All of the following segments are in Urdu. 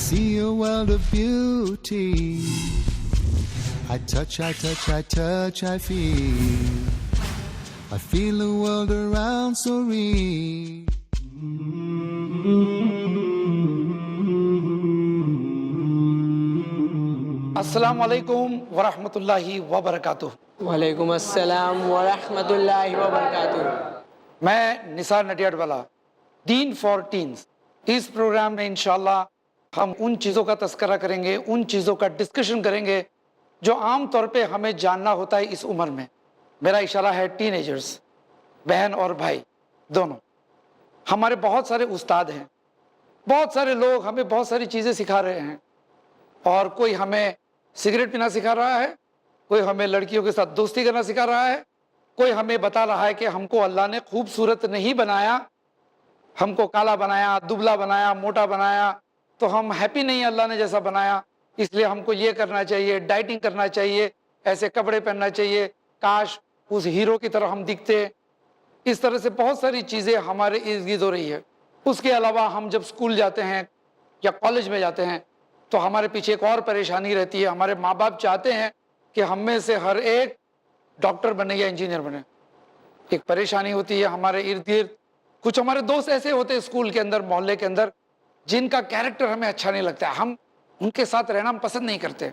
see a world of beauty. I touch, I touch, I touch, I feel the world around so real. السلام علیکم ورحمۃ اللہ وبرکاتہ۔ وعلیکم السلام ورحمۃ اللہ وبرکاتہ۔ میں نثار نٹیاڈ والا، دین فار ٹینز، اس پروگرام میں انشاءاللہ ہم ان چیزوں کا تذکرہ کریں گے، ان چیزوں کا ڈسکشن کریں گے جو عام طور پہ ہمیں جاننا ہوتا ہے اس عمر میں۔ میرا اشارہ ہے ٹین ایجرز، بہن اور بھائی دونوں۔ ہمارے بہت سارے استاد ہیں، بہت سارے لوگ ہمیں بہت ساری چیزیں سکھا رہے ہیں، اور کوئی ہمیں سگریٹ پینا سکھا رہا ہے، کوئی ہمیں لڑکیوں کے ساتھ دوستی کرنا سکھا رہا ہے، کوئی ہمیں بتا رہا ہے کہ ہم کو اللہ نے خوبصورت نہیں بنایا، ہم کو کالا بنایا، دبلا بنایا، موٹا بنایا، تو ہم ہیپی نہیں ہیں اللہ نے جیسا بنایا، اس لیے ہم کو یہ کرنا چاہیے، ڈائٹنگ کرنا چاہیے، ایسے کپڑے پہننا چاہیے، کاش اس ہیرو کی طرح ہم دکھتے۔ اس طرح سے بہت ساری چیزیں ہمارے ارد گرد ہو رہی ہے۔ اس کے علاوہ ہم جب اسکول جاتے ہیں یا کالج میں جاتے ہیں تو ہمارے پیچھے ایک اور پریشانی رہتی ہے۔ ہمارے ماں باپ چاہتے ہیں کہ ہم میں سے ہر ایک ڈاکٹر بنے یا انجینئر بنے۔ ایک پریشانی ہوتی ہے ہمارے ارد گرد۔ کچھ ہمارے دوست ایسے ہوتے ہیں اسکول کے اندر، محلے کے اندر، جن کا کیریکٹر ہمیں اچھا نہیں لگتا ہے، ہم ان کے ساتھ رہنا ہم پسند نہیں کرتے۔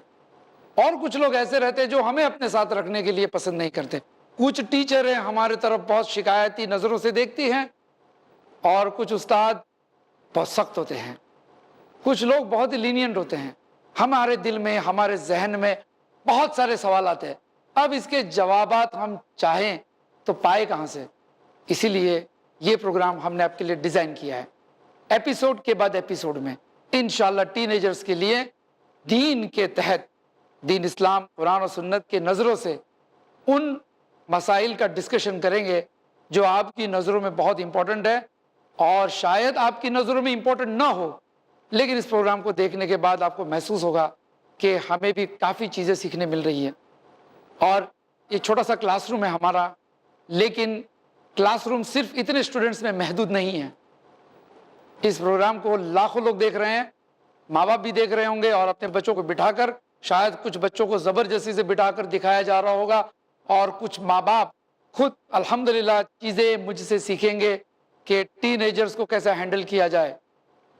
اور کچھ لوگ ایسے رہتے ہیں جو ہمیں اپنے ساتھ رکھنے کے لیے پسند نہیں کرتے۔ کچھ ٹیچر ہیں ہمارے طرف بہت شکایتی نظروں سے دیکھتی ہیں، اور کچھ استاد بہت سخت ہوتے ہیں، کچھ لوگ بہت لینینٹ ہوتے ہیں۔ ہمارے دل میں، ہمارے ذہن میں بہت سارے سوالات ہیں۔ اب اس کے جوابات ہم چاہیں تو پائے کہاں سے؟ اسی لیے یہ پروگرام ہم نے آپ کے لیے ڈیزائن کیا ہے۔ ایپیسوڈ کے بعد ایپیسوڈ میں انشاءاللہ ٹین ایجرز کے لیے دین کے تحت، دین اسلام، قرآن و سنت کے نظروں سے ان مسائل کا ڈسکشن کریں گے جو آپ کی نظروں میں بہت امپورٹنٹ ہے، اور شاید آپ کی نظروں میں امپورٹنٹ نہ ہو، لیکن اس پروگرام کو دیکھنے کے بعد آپ کو محسوس ہوگا کہ ہمیں بھی کافی چیزیں سیکھنے مل رہی ہیں۔ اور یہ چھوٹا سا کلاس روم ہے ہمارا، لیکن کلاس روم صرف اتنے اسٹوڈنٹس میں محدود نہیں ہے۔ اس پروگرام کو لاکھوں لوگ دیکھ رہے ہیں، ماں باپ بھی دیکھ رہے ہوں گے، اور اپنے بچوں کو بٹھا کر، شاید کچھ بچوں کو زبردستی سے بٹھا کر دکھایا جا رہا ہوگا، اور کچھ ماں باپ خود الحمدللہ چیزیں مجھ سے سیکھیں گے کہ ٹین ایجرز کو کیسے ہینڈل کیا جائے۔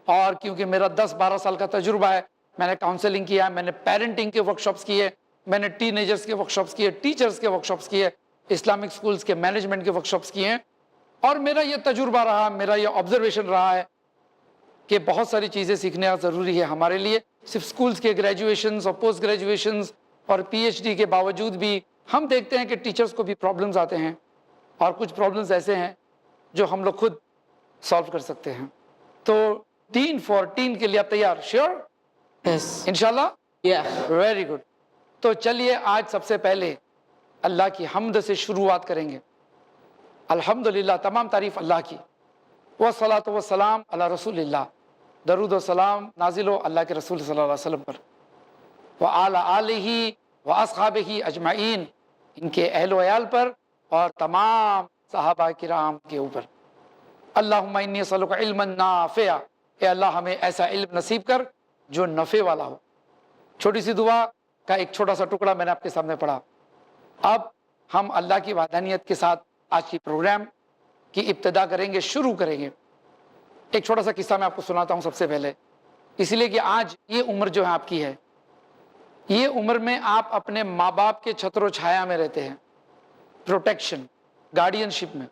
اور کیونکہ میرا 10-12 سال کا تجربہ ہے، میں نے کاؤنسلنگ کیا ہے، میں نے پیرنٹنگ کے ورکشاپس کیے، میں نے ٹین ایجرز کے ورکشاپس کیے، ٹیچرز کے ورکشاپس کیے، اسلامک سکولز کے مینجمنٹ کے ورکشاپس کیے ہیں، اور میرا یہ تجربہ رہا، میرا یہ آبزرویشن رہا ہے کہ بہت ساری چیزیں سیکھنا ضروری ہے ہمارے لیے۔ صرف سکولز کے گریجویشنز اور پوسٹ گریجویشنز اور پی ایچ ڈی کے باوجود بھی ہم دیکھتے ہیں کہ ٹیچرز کو بھی پرابلمز آتے ہیں، اور کچھ پرابلمز ایسے ہیں جو ہم لوگ خود سالو کر سکتے ہیں۔ تو دین فار ٹین کے لیے آپ تیار؟ شیور؟ یس، انشاءاللہ؟ یا ویری گڈ۔ تو چلیے آج سب سے پہلے اللہ کی حمد سے شروعات کریں گے۔ الحمدللہ، تمام تعریف اللہ کی، والصلاۃ والسلام علی رسول اللہ، درود و سلام نازل ہو اللہ کے رسول صلی اللہ علیہ وسلم پر، وعلی آلہ واصحابہ اجمعین، ان کے اہل و عیال پر اور تمام صحابہ کرام کے اوپر۔ اللہم انی اسألک علما نافعا، اے اللہ ہمیں ایسا علم نصیب کر جو نفع والا ہو۔ چھوٹی سی دعا کا ایک چھوٹا سا ٹکڑا میں نے آپ کے سامنے پڑھا۔ اب ہم اللہ کی وحدانیت کے ساتھ آج کی پروگرام کی ابتدا کریں گے، شروع کریں گے۔ ایک چھوٹا سا قصہ میں آپ کو سناتا ہوں سب سے پہلے، اس لیے کہ آج یہ عمر جو ہے آپ کی ہے، یہ عمر میں آپ اپنے ماں باپ کے چھتر و چھایا میں رہتے ہیں، پروٹیکشن، گارڈین شپ میں،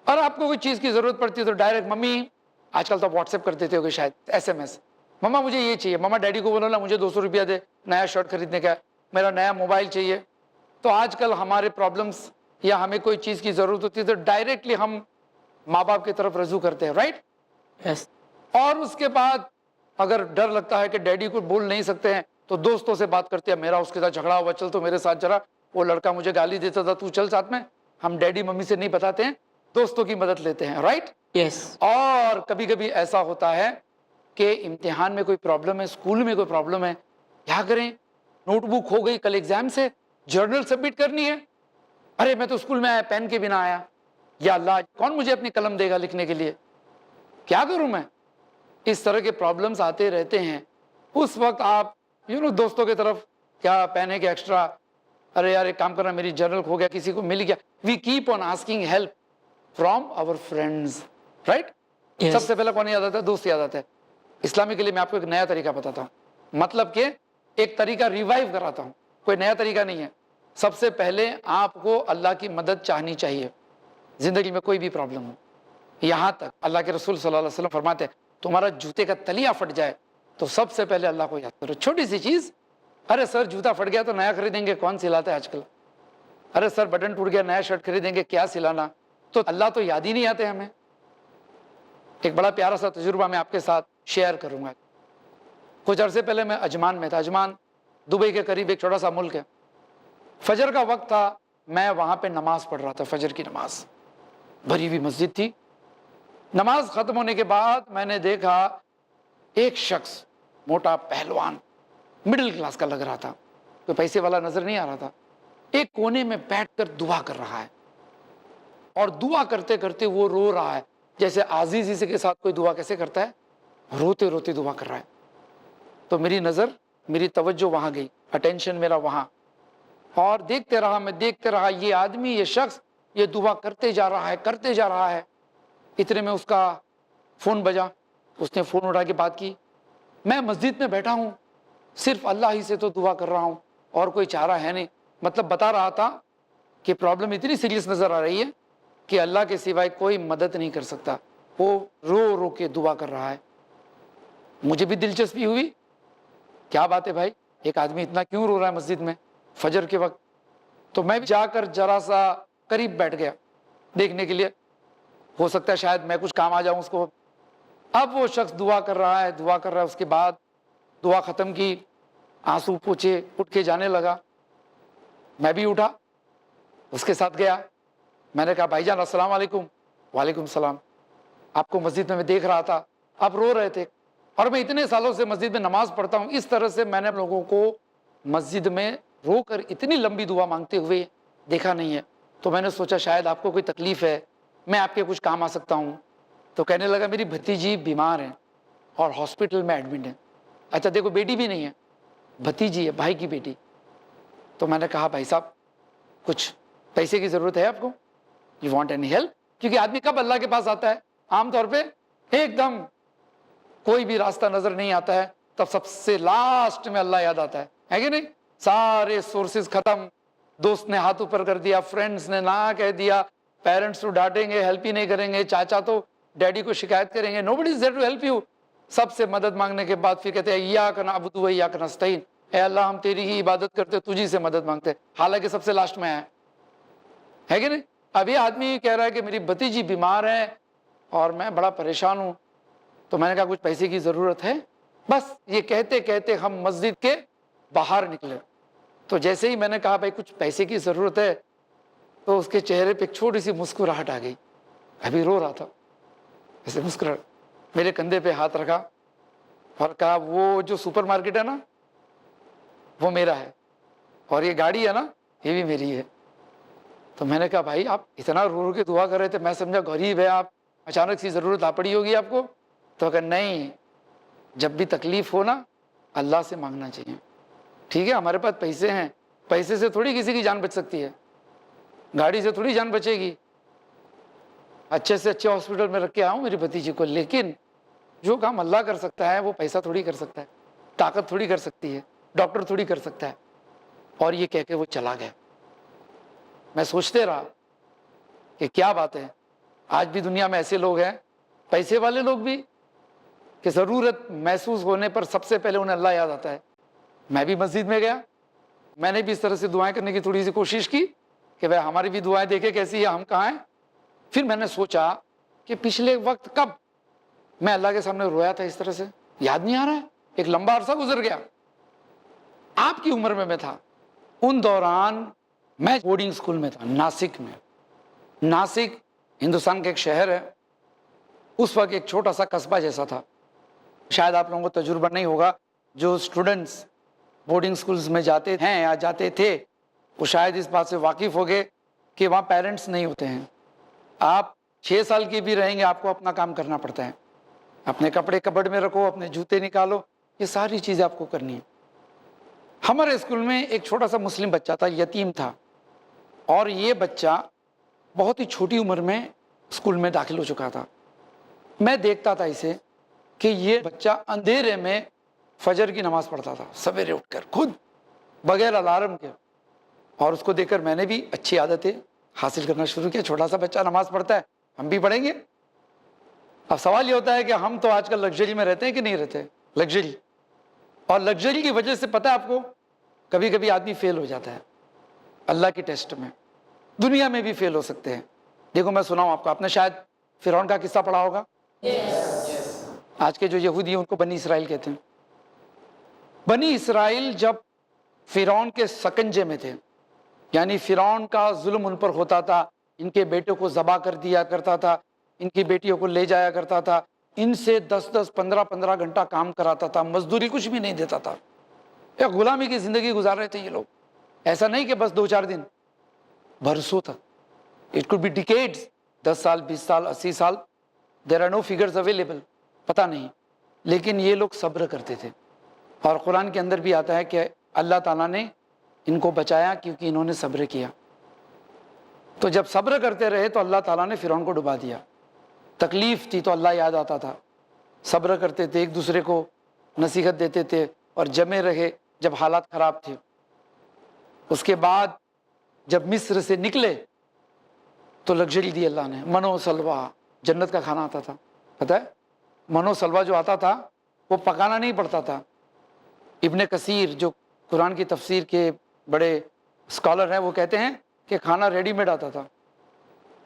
اور آپ کو کوئی چیز کی ضرورت پڑتی ہے تو ڈائریکٹ ممی، آج کل تو واٹس ایپ کر دیتے ہو گے شاید، ایس ایم ایس، مما مجھے یہ چاہیے، مما ڈیڈی کو بولو نا مجھے 200 روپیہ دے، نیا شرٹ خریدنے کا ہے، میرا نیا موبائل چاہیے۔ تو آج کل ہمارے پرابلمس یا ہمیں کوئی چیز کی ضرورت ہوتی ہے تو ڈائریکٹلی ہم ماں باپ کی طرف رجوع کرتے ہیں، رائٹ؟ یس، اور اس کے بعد اگر ڈر لگتا ہے کہ ڈیڈی کو بول نہیں سکتے ہیں تو دوستوں سے بات کرتے ہیں، میرا اس کے ساتھ جھگڑا ہوا، چل تو میرے ساتھ ذرا، وہ لڑکا مجھے گالی دیتا تھا تو چل ساتھ میں۔ ہم ڈیڈی ممی سے نہیں بتاتے ہیں، دوستوں کی مدد لیتے ہیں، رائٹ؟ یس، اور کبھی کبھی ایسا ہوتا ہے کہ امتحان میں کوئی پرابلم ہے، اسکول میں کوئی پرابلم ہے، کیا کریں؟ نوٹ بک ہو گئی کل ایگزام سے، جرنل سبمٹ کرنی ہے، ارے میں تو اسکول میں آیا پین کے بنا آیا، یا اللہ کون مجھے اپنی قلم دے گا لکھنے کے لیے، کیا کروں میں؟ اس طرح کے پرابلمز آتے رہتے ہیں، اس وقت آپ دوستوں کی طرف کیا پہنے کے ایکسٹرا، ارے یار ایک کام کرنا میری جرنل کھو گیا، کسی کو مل گیا. We keep on asking help from our friends, right. Yes. سب سے پہلے کون یاد آتا ہے؟ دوست یاد آتا ہے. اسلامی کے لیے میں آپ کو ایک نیا طریقہ بتاتا ہوں، مطلب کہ ایک طریقہ ریوائیو کراتا ہوں، کوئی نیا طریقہ نہیں ہے. سب سے پہلے آپ کو اللہ کی مدد چاہنی چاہیے زندگی میں کوئی بھی پرابلم ہو. یہاں تک اللہ کے رسول صلی اللہ علیہ وسلم فرماتے ہیں تمہارا جوتے کا تلیا پھٹ جائے تو سب سے پہلے اللہ کو یاد کرو. چھوٹی سی چیز، ارے سر جوتا پھٹ گیا تو نیا خریدیں گے، کون سلاتا ہے آج کل؟ ارے سر بٹن ٹوٹ گیا نیا شرٹ خریدیں گے، کیا سلانا؟ تو اللہ تو یاد ہی نہیں آتے ہمیں. ایک بڑا پیارا سا تجربہ میں آپ کے ساتھ شیئر کروں گا. کچھ عرصے پہلے میں عجمان میں تھا. عجمان دبئی کے قریب ایک چھوٹا سا ملک ہے. فجر کا وقت تھا، میں وہاں پہ نماز پڑھ رہا تھا، فجر کی نماز. بھری ہوئی مسجد تھی. نماز ختم ہونے کے بعد میں نے دیکھا ایک شخص موٹا پہلوان، مڈل کلاس کا لگ رہا تھا، کوئی پیسے والا نظر نہیں آ رہا تھا، ایک کونے میں بیٹھ کر دعا کر رہا ہے. اور دعا کرتے کرتے وہ رو رہا ہے، جیسے عزیزی کے ساتھ کوئی دعا کیسے کرتا ہے، روتے روتے دعا کر رہا ہے. تو میری نظر، میری توجہ وہاں گئی، اٹینشن میرا وہاں. اور دیکھتے رہا یہ آدمی، یہ شخص یہ دعا کرتے جا رہا ہے. اتنے میں اس کا فون بجا. اس نے فون اٹھا کے بات کی. میں مسجد میں بیٹھا ہوں، صرف اللہ ہی سے تو دعا کر رہا ہوں اور کوئی چارہ ہے نہیں. مطلب بتا رہا تھا کہ پرابلم اتنی سیریس نظر آ رہی ہے کہ اللہ کے سوائے کوئی مدد نہیں کر سکتا. وہ رو رو کے دعا کر رہا ہے. مجھے بھی دلچسپی ہوئی، کیا بات ہے بھائی، ایک آدمی اتنا کیوں رو رہا ہے مسجد میں فجر کے وقت؟ تو میں جا کر ذرا سا قریب بیٹھ گیا دیکھنے کے لیے، ہو سکتا ہے شاید میں کچھ کام آ جاؤں اس کو. اب وہ شخص دعا کر رہا ہے. اس کے بعد دعا ختم کی، آنسو پوچھے، اٹھ کے جانے لگا. میں بھی اٹھا، اس کے ساتھ گیا. میں نے کہا بھائی جان السلام علیکم. وعلیکم السلام. آپ کو مسجد میں دیکھ رہا تھا، آپ رو رہے تھے، اور میں اتنے سالوں سے مسجد میں نماز پڑھتا ہوں، اس طرح سے میں نے لوگوں کو مسجد میں رو کر اتنی لمبی دعا مانگتے ہوئے دیکھا نہیں ہے. تو میں نے سوچا شاید آپ کو کوئی تکلیف ہے، میں آپ کے کچھ کام آ سکتا ہوں. تو کہنے لگا میری بھتیجی بیمار ہیں اور ہاسپٹل میں ایڈمٹ ہیں. اچھا دیکھو بیٹی بھی نہیں ہے، بھتیجی ہے، بھائی کی بیٹی. تو میں نے کہا بھائی صاحب کچھ پیسے کی ضرورت ہے آپ کو؟ You want any help? کیونکہ آدمی کب اللہ کے پاس آتا ہے؟ عام طور پہ ایک دم کوئی بھی راستہ نظر نہیں آتا ہے، تب سب سے لاسٹ میں اللہ یاد آتا ہے کہ نہیں؟ سارے سورسز ختم، دوست نے ہاتھ اوپر کر دیا، فرینڈز نے نہ کہہ دیا، پیرنٹس تو ڈانٹیں گے، ہیلپ ہی نہیں کریں گے، چاچا تو ڈیڈی کو شکایت کریں گے، nobody is there to help you. سب سے مدد مانگنے کے بعد پھر کہتے ہیں ایاک نعبد و ایاک نستعین، اے اللہ ہم تیری ہی عبادت کرتے، تجھی سے مدد مانگتے، حالانکہ سب سے لاسٹ میں ہے کہ نہیں؟ اب یہ آدمی کہہ رہا ہے کہ میری بھتیجی بیمار ہے اور میں بڑا پریشان ہوں. تو میں نے کہا کچھ پیسے کی ضرورت ہے؟ بس یہ کہتے کہتے ہم مسجد کے باہر نکلے. تو جیسے ہی میں نے کہا بھائی کچھ پیسے کی ضرورت ہے، تو اس کے چہرے پہ ایک چھوٹی سی مسکراہٹ آ گئی. ابھی رو رہا تھا، ایسے مسکراہٹ، میرے کندھے پہ ہاتھ رکھا اور کہا وہ جو سپر مارکیٹ ہے نا وہ میرا ہے، اور یہ گاڑی ہے نا یہ بھی میری ہے. تو میں نے کہا بھائی آپ اتنا رو رو کے دعا کر رہے تھے، میں سمجھا غریب ہے آپ، اچانک سی ضرورت آ پڑی ہوگی آپ کو. تو کہ نہیں، جب بھی تکلیف ہو نا اللہ سے مانگنا چاہیے. ٹھیک ہے ہمارے پاس پیسے ہیں، پیسے سے تھوڑی کسی کی جان بچ سکتی ہے، گاڑی سے تھوڑی جان بچے گی. اچھے سے اچھے ہاسپٹل میں رکھ کے آؤں میری بھتیجی کو، لیکن جو کام اللہ کر سکتا ہے وہ پیسہ تھوڑی کر سکتا ہے، طاقت تھوڑی کر سکتی ہے، ڈاکٹر تھوڑی کر سکتا ہے. اور یہ کہہ کے وہ چلا گیا. میں سوچتے رہا کہ کیا بات ہے، آج بھی دنیا میں ایسے لوگ ہیں، پیسے والے لوگ بھی، کہ ضرورت محسوس ہونے پر سب سے پہلے انہیں اللہ یاد آتا ہے. میں بھی مسجد میں گیا، میں نے بھی اس طرح سے دعائیں کرنے کی تھوڑی سی کوشش کی کہ بھائی ہماری بھی دعائیں دیکھیں کیسی ہے، ہم کہاں ہیں. پھر میں نے سوچا کہ پچھلے وقت کب میں اللہ کے سامنے رویا تھا اس طرح سے، یاد نہیں آ رہا ہے. ایک لمبا عرصہ گزر گیا، آپ کی عمر میں تھا. ان دوران میں بورڈنگ اسکول میں تھا ناسک میں. ناسک ہندوستان کا ایک شہر ہے، اس وقت ایک چھوٹا سا قصبہ جیسا تھا. شاید آپ لوگوں کو تجربہ نہیں ہوگا، جو اسٹوڈنٹس بورڈنگ سکولز میں جاتے ہیں یا جاتے تھے وہ شاید اس بات سے واقف ہو گئے کہ وہاں پیرنٹس نہیں ہوتے ہیں. آپ 6 سال کے بھی رہیں گے آپ کو اپنا کام کرنا پڑتا ہے. اپنے کپڑے کبڈ میں رکھو، اپنے جوتے نکالو، یہ ساری چیزیں آپ کو کرنی ہیں۔ ہمارے اسکول میں ایک چھوٹا سا مسلم بچہ تھا، یتیم تھا، اور یہ بچہ بہت ہی چھوٹی عمر میں اسکول میں داخل ہو چکا تھا۔ میں دیکھتا تھا اسے کہ یہ بچہ اندھیرے میں فجر کی نماز پڑھتا تھا، سویرے اٹھ کر خود بغیر الارم کے، اور اس کو دیکھ کر میں نے بھی اچھی عادتیں حاصل کرنا شروع کیا۔ چھوٹا سا بچہ نماز پڑھتا ہے، ہم بھی پڑھیں گے۔ اب سوال یہ ہوتا ہے کہ ہم تو آج کل لگژری میں رہتے ہیں کہ نہیں رہتے؟ لگژری، اور لگژری کی وجہ سے پتہ ہے آپ کو کبھی کبھی آدمی فیل ہو جاتا ہے اللہ کی ٹیسٹ میں، دنیا میں بھی فیل ہو سکتے ہیں۔ دیکھو میں سناؤں آپ کو، آپ نے شاید فرعون کا قصہ پڑھا ہوگا۔ آج کے جو یہودی ہیں ان کو بنی اسرائیل کہتے ہیں۔ بنی اسرائیل جب فرعون کے سکنجے میں تھے، یعنی فرعون کا ظلم ان پر ہوتا تھا، ان کے بیٹوں کو ذبح کر دیا کرتا تھا، ان کی بیٹیوں کو لے جایا کرتا تھا، ان سے 10 15 گھنٹہ کام کراتا تھا، مزدوری کچھ بھی نہیں دیتا تھا، ایک غلامی کی زندگی گزار رہے تھے یہ لوگ۔ ایسا نہیں کہ بس 2 4 دن، برسوں تک، اٹ could be decades، 10 سال 20 سال 80 سال، there are no figures available، پتہ نہیں، لیکن یہ لوگ صبر کرتے تھے۔ اور قرآن کے اندر بھی آتا ہے کہ اللہ تعالیٰ نے ان کو بچایا کیونکہ انہوں نے صبر کیا۔ تو جب صبر کرتے رہے تو اللہ تعالیٰ نے فرعون کو ڈبا دیا۔ تکلیف تھی تو اللہ یاد آتا تھا، صبر کرتے تھے، ایک دوسرے کو نصیحت دیتے تھے، اور جمے رہے جب حالات خراب تھے۔ اس کے بعد جب مصر سے نکلے تو لگژری دی اللہ نے، منو سلوا، جنت کا کھانا آتا تھا، پتہ ہے؟ منو سلوا جو آتا تھا وہ پکانا نہیں پڑتا تھا۔ ابن کثیر جو قرآن کی تفسیر کے بڑے اسکالر ہیں وہ کہتے ہیں کہ کھانا ریڈی میڈ آتا تھا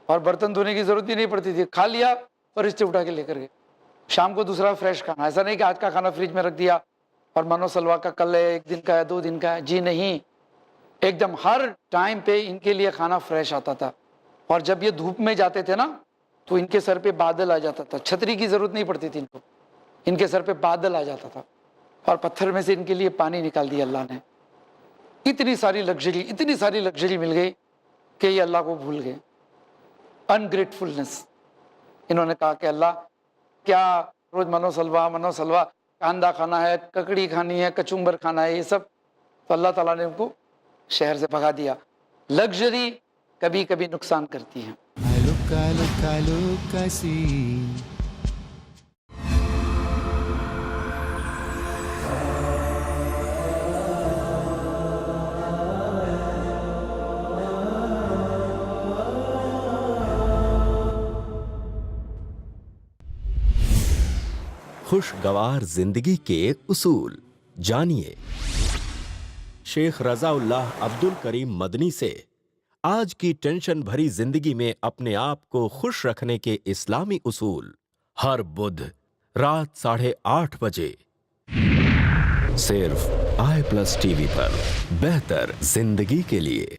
اور برتن دھونے کی ضرورت ہی نہیں پڑتی تھی، کھا لیا فرشتے اٹھا کے لے کر گئے، شام کو دوسرا فریش کھانا۔ ایسا نہیں کہ آج کا کھانا فریج میں رکھ دیا اور منو سلوا کا کل ہے، 1 دن کا ہے، 2 دن کا ہے، جی نہیں، ایک دم ہر ٹائم پہ ان کے لیے کھانا فریش آتا تھا۔ اور جب یہ دھوپ میں جاتے تھے نا تو ان کے سر پہ بادل آ جاتا تھا، چھتری کی ضرورت نہیں پڑتی تھی ان کو، ان کے سر پہ بادل آ جاتا تھا، اور پتھر میں سے ان کے لیے پانی نکال دیا اللہ نے۔ اتنی ساری لگژری مل گئی کہ یہ اللہ کو بھول گئے۔ انگریٹفلنس، انہوں نے کہا کہ اللہ کیا روز منو سلوا، کاندھا کھانا ہے، ککڑی کھانی ہے، کچمبر کھانا ہے، یہ سب، تو اللہ تعالیٰ نے ان کو شہر سے بھگا دیا۔ لگژری کبھی کبھی نقصان کرتی ہے۔ I look, I see. خوشگوار زندگی کے اصول جانیے شیخ رضا اللہ عبد الکریم مدنی سے۔ آج کی ٹینشن بھری زندگی میں اپنے آپ کو خوش رکھنے کے اسلامی اصول، ہر بدھ رات 8:30 بجے صرف i+TV پر، بہتر زندگی کے لیے۔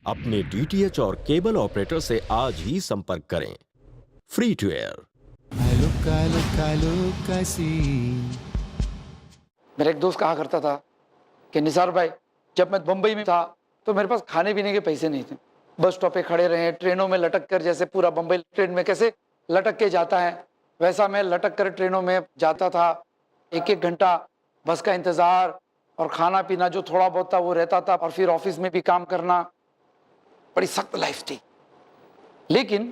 اپنے DTH اور کیبل آپریٹر سے آج ہی سمپرک کریں۔ Free to air. I look, I see. میرا ایک دوست کہا کرتا تھا کہ نثار بھائی، جب میں بمبئی میں تھا تو میرے پاس کھانے پینے کے پیسے نہیں تھے، بس اسٹاپ پہ کھڑے رہے، ٹرینوں میں لٹک کر، جیسے پورا بمبئی ٹرین میں کیسے لٹک کے جاتا ہے ویسا میں لٹک کر ٹرینوں میں جاتا تھا، 1 گھنٹہ بس کا انتظار، اور کھانا پینا جو تھوڑا بہت تھا وہ رہتا تھا، اور پھر آفس میں بھی کام کرنا، بڑی سخت لائف تھی۔ لیکن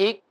1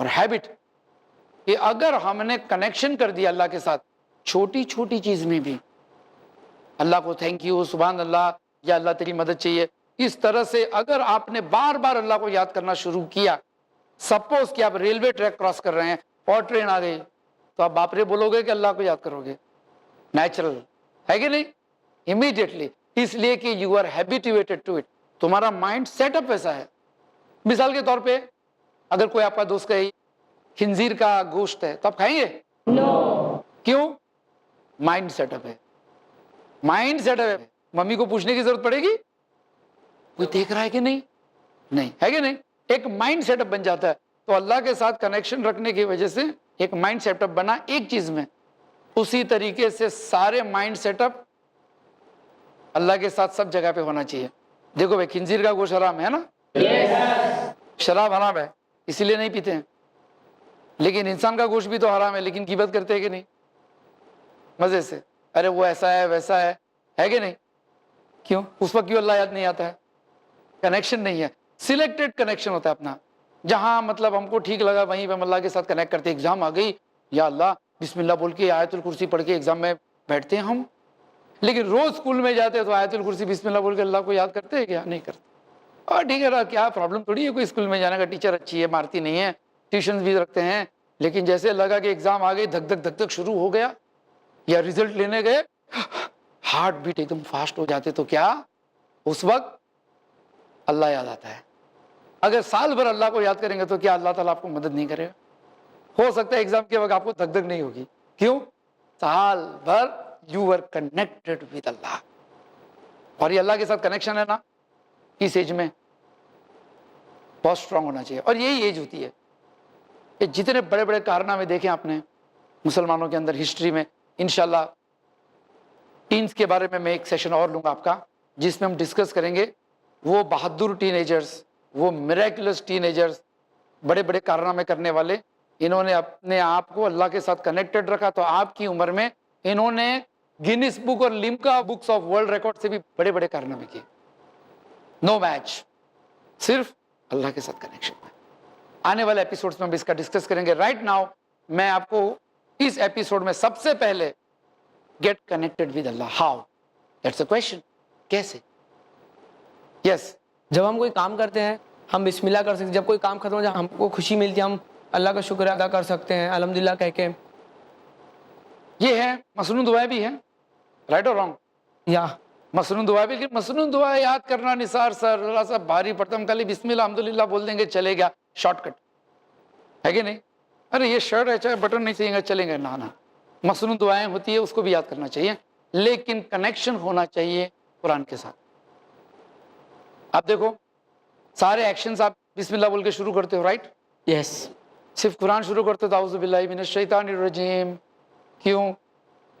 اور ہیبٹ کہ اگر ہم نے کنیکشن کر دیا اللہ کے ساتھ چھوٹی چھوٹی چیز میں بھی، اللہ کو تھینک یو، سبحان اللہ، یا اللہ تیری مدد چاہیے، اس طرح سے اگر آپ نے بار بار اللہ کو یاد کرنا شروع کیا، سپوز کہ آپ ریلوے ٹریک کراس کر رہے ہیں اور ٹرین آ گئی، تو آپ باپ رے بولو گے کہ اللہ کو یاد کرو گے؟ نیچرل ہے کہ نہیں؟ امیڈیٹلی، اس لیے کہ یو آر ہیبیٹویٹڈ ٹو اٹ، تمہارا مائنڈ سیٹ اپ ویسا ہے۔ مثال کے طور پہ اگر کوئی آپ کا دوست کہے خنزیر کا گوشت ہے تو آپ کھائیں گے؟ کیوں؟ مائنڈ سیٹ اپ ہے، مائنڈ سیٹ اپ ہے۔ ممی کو پوچھنے کی ضرورت پڑے گی کوئی دیکھ رہا ہے کہ نہیں؟ نہیں ہے کہ نہیں؟ ایک مائنڈ سیٹ اپ بن جاتا ہے۔ تو اللہ کے ساتھ کنیکشن رکھنے کی وجہ سے ایک مائنڈ سیٹ اپ بنا ایک چیز میں، اسی طریقے سے سارے مائنڈ سیٹ اپ اللہ کے ساتھ سب جگہ پہ ہونا چاہیے۔ دیکھو بھائی، خنزیر کا گوشت حرام ہے نا، شراب حرام ہے اسی لیے نہیں پیتے ہیں، لیکن انسان کا گوشت بھی تو حرام ہے، لیکن غیبت کرتے ہیں کہ نہیں؟ مزے سے، ارے وہ ایسا ہے ویسا ہے کہ نہیں؟ کیوں؟ اس وقت کیوں اللہ یاد نہیں آتا ہے؟ کنیکشن نہیں ہے، سلیکٹڈ کنیکشن ہوتا ہے اپنا، جہاں مطلب ہم کو ٹھیک لگا وہیں پہ ہم اللہ کے ساتھ کنیکٹ کرتے ہیں۔ ایگزام آ گئی، یا اللہ بسم اللہ بول کے آیت الکرسی پڑھ کے ایگزام میں بیٹھتے ہیں ہم، لیکن روز اسکول میں جاتے ہیں تو آیت الکرسی بسم اللہ بول کے اللہ کو یاد کرتے ہیں کیا؟ نہیں کرتے۔ اور ٹھیک ہے، کیا پرابلم تھوڑی ہے کوئی اسکول میں جانے کا، ٹیچر اچھی ہے، مارتی نہیں ہے، ٹیوشنز بھی رکھتے ہیں، لیکن جیسے لگا کہ ایگزام آ گئی، دھک دھک دھک دھک شروع ہو گیا، یا ریزلٹ لینے گئے ہارٹ بیٹ ایک دم فاسٹ ہو جاتے، تو کیا اس وقت اللہ یاد آتا ہے؟ اگر سال بھر اللہ کو یاد کریں گے تو کیا اللہ تعالیٰ آپ کو مدد نہیں کرے گا؟ ہو سکتا ہے ایگزام کے وقت آپ کو دھک دھک نہیں ہوگی، کیوں؟ سال بھر یو آر کنیکٹڈ ود اللہ، اور یہ اللہ کے ساتھ کنیکشن ہے نا، اس ایج میں بہت اسٹرانگ ہونا چاہیے۔ اور یہی ایج ہوتی ہے کہ جتنے بڑے بڑے کارنامے دیکھیں آپ نے مسلمانوں کے اندر ہسٹری میں، انشاءاللہ ٹینز کے بارے میں ایک سیشن اور لوں گا آپ کا، جس میں ہم ڈسکس کریں گے وہ بہادر ٹین ایجرز، وہ میریکولس ٹین ایجرز، بڑے بڑے کارنامے کرنے والے، انہوں نے اپنے آپ کو اللہ کے ساتھ کنیکٹڈ رکھا، تو آپ کی عمر میں انہوں نے گینس بک اور Limca books of world record سے بھی بڑے بڑے کارنامے کیے۔ نو میچ، صرف اللہ کے ساتھ کنیکشن ہے۔ آنے والے ایپیسوڈز میں ہم اس کا ڈسکس کریں گے۔ رائٹ ناؤ میں آپ کو اس ایپیسوڈ میں سب سے پہلے گیٹ کنیکٹڈ ود اللہ، ہاؤ، دیٹس اے کویسچن، کیسے؟ یس، جب ہم کوئی کام کرتے ہیں ہم بسم اللہ کر سکتے ہیں، جب کوئی کام ختم ہو جائے ہم کو خوشی ملتی ہے، ہم اللہ کا شکر ادا کر سکتے ہیں الحمدللہ کہہ کے۔ یہ ہے مصنون دعائیں بھی ہیں، رائٹ اور رانگ؟ یا مصنون دعا بھی، لیکن مصنون دعا یاد کرنا نثار سر اللہ سا بھاری پڑتا، ہم کل بسم اللہ الحمدللہ بول دیں گے چلے گا، شارٹ کٹ ہے کہ نہیں؟ ارے یہ شرٹ ہے چاہے بٹن نہیں چاہیے گا چلیں گے، نہ مصنون دعائیں ہوتی ہے، اس کو بھی یاد کرنا چاہیے، لیکن کنیکشن ہونا چاہیے قرآن کے ساتھ۔ آپ دیکھو سارے ایکشنز آپ بسم اللہ بول کے شروع کرتے ہو، رائٹ؟ یس، صرف قرآن شروع کرتے ہو تو اعوذ باللہ من الشیطان الرجیم، کیوں؟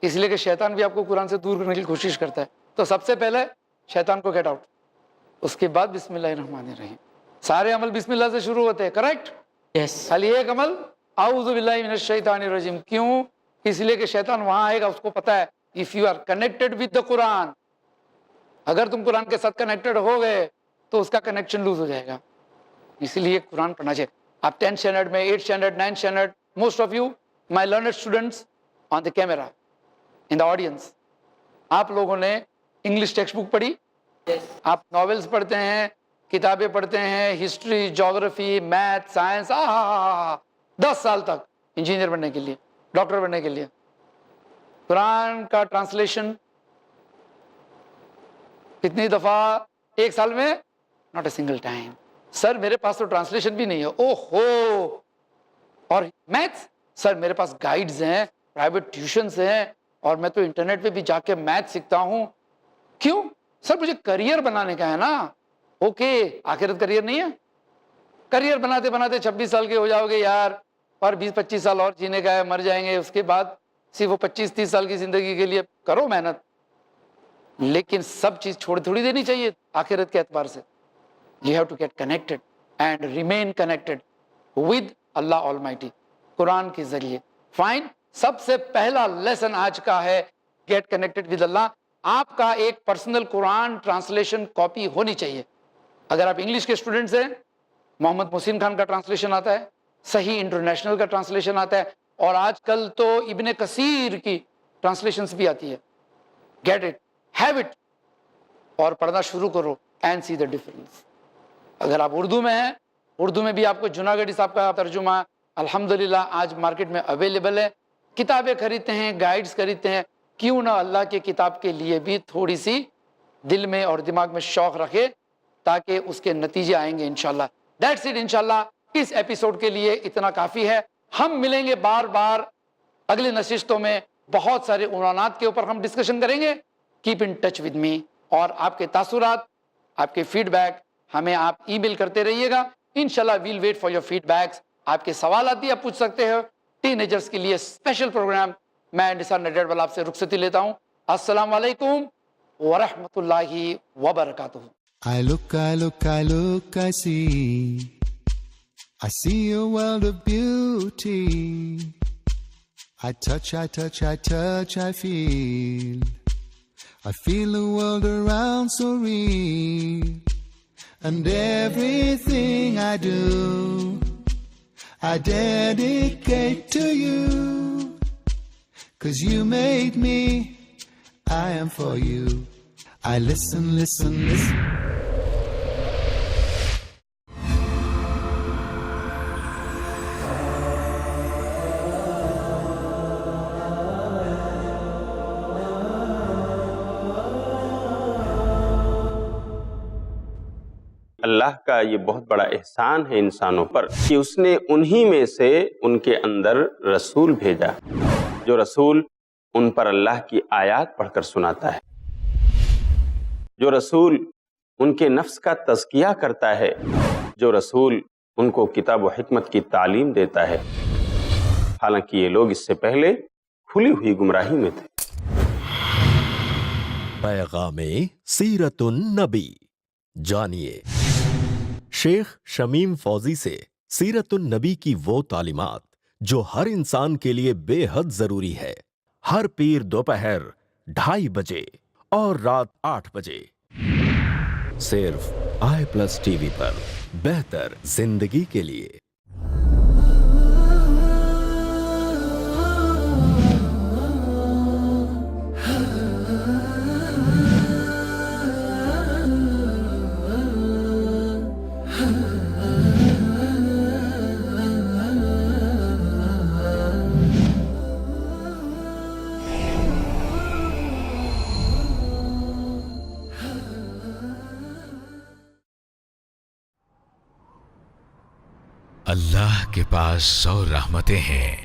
اس لیے کہ شیطان بھی آپ کو قرآن سے دور کرنے کی کوشش کرتا ہے، تو سب سے پہلے شیطان کو گیٹ آؤٹ، اس کے بعد بسم اللہ الرحمن الرحیم۔ سارے عمل بسم اللہ سے شروع ہوتے ہیں، کریکٹ؟ یس، خالی ایک عمل اعوذ باللہ من الشیطان الرجیم، کیوں؟ اس لیے کہ شیطان وہاں آئے گا، اس کو پتا ہے if you are connected with the قرآن، اگر تم قرآن کے ساتھ کنیکٹڈ ہو گئے تو اس کا کنیکشن لوز ہو جائے گا، اسی لیے قرآن پڑھنا چاہیے۔ آپ 10th اسٹینڈرڈ میں، 8th standard, 9th standard, most of you my learned students on the camera in the audience, آپ لوگوں نے انگلش ٹیکسٹ بک پڑھی، آپ ناولز پڑھتے ہیں، کتابیں پڑھتے ہیں، ہسٹری، جغرافی، میتھ، سائنس، 10 سال تک انجینئر بننے کے لیے، ڈاکٹر بننے کے لیے۔ قرآن کا ٹرانسلیشن کتنی دفعہ ایک سال میں؟ Not a single time. Sir میرے پاس تو ٹرانسلیشن بھی نہیں ہے، اوہ ہو۔ اور میتھس، سر میرے پاس گائیڈز ہیں، پرائیویٹ ٹیوشنز ہیں، اور میں تو انٹرنیٹ پہ بھی جا کے میتھ سیکھتا ہوں۔ کیوں؟ سر مجھے کریئر بنانے کا ہے نا۔ اوکے، آخرت کریئر نہیں ہے؟ کریئر بناتے بناتے 26 سال کے ہو جاؤ گے یار، اور 20-25 سال اور جینے کا ہے، مر جائیں گے، اس کے بعد صرف وہ 25-30 سال کی زندگی کے لیے کرو محنت، لیکن سب چیز چھوڑ تھوڑی دینی چاہیے آخرت کے اعتبار سے۔ You have to get connected and remain connected with Allah Almighty قرآن کے ذریعے۔ فائن، سب سے پہلا لیسن آج کا ہے گیٹ کنیکٹڈ ود اللہ۔ آپ کا ایک پرسنل قرآن ٹرانسلیشن کاپی ہونی چاہیے۔ اگر آپ انگلش کے اسٹوڈنٹس ہیں، محمد محسن خان کا ٹرانسلیشن آتا ہے، صحیح انٹرنیشنل کا ٹرانسلیشن آتا ہے, اور آج کل تو ابن کثیر کی ٹرانسلیشنز بھی آتی ہے. گیٹ اٹ, ہیو اٹ, اور پڑھنا شروع کرو اینڈ سی دا ڈفرنس. اگر آپ اردو میں ہیں, اردو میں بھی آپ کو جناگڑھی صاحب کا ترجمہ الحمدللہ آج مارکیٹ میں اویلیبل ہے. کتابیں خریدتے ہیں, گائیڈز خریدتے ہیں, کیوں نہ اللہ کی کتاب کے لیے بھی تھوڑی سی دل میں اور دماغ میں شوق رکھے, تاکہ اس کے نتیجے آئیں گے انشاءاللہ. دیٹس اٹ انشاءاللہ. اس ایپیسوڈ کے لیے اتنا کافی ہے. ہم ملیں گے بار بار اگلی نشستوں میں, بہت سارے عنوانات کے اوپر ہم ڈسکشن کریں گے. Keep in touch with me, اور آپ کے تاثرات, آپ کے فیڈ بیک ہمیں آپ ای میل کرتے رہیے گا. انشاءاللہ we'll wait for your feedbacks. آپ کے سوالات بھی آپ پوچھ سکتے ہو. ٹین ایجرز کے لیے اسپیشل پروگرام. میں نثار نڈیاڈوال آپ سے رخصتی لیتا ہوں. السلام علیکم ورحمۃ اللہ وبرکاتہ. I look, I see a world of beauty. I touch, I feel the world around so real. And everything I do, I dedicate to you. 'Cause you made me, I am for you. I listen. اللہ کا یہ بہت بڑا احسان ہے انسانوں پر کہ اس نے انہی میں سے ان کے اندر رسول بھیجا, جو رسول ان پر اللہ کی آیات پڑھ کر سناتا ہے, جو رسول ان کے نفس کا تزکیہ کرتا ہے, جو رسول ان کو کتاب و حکمت کی تعلیم دیتا ہے. حالانکہ یہ لوگ اس سے پہلے کھلی ہوئی گمراہی میں تھے. پیغام سیرت النبی. جانیے شیخ شمیم فوزی سے سیرت النبی کی وہ تعلیمات جو ہر انسان کے لیے بے حد ضروری ہے. ہر پیر دوپہر 2:30 بجے اور رات 8 بجے صرف i+ ٹی وی پر. بہتر زندگی کے لیے. اللہ کے پاس 100 رحمتیں ہیں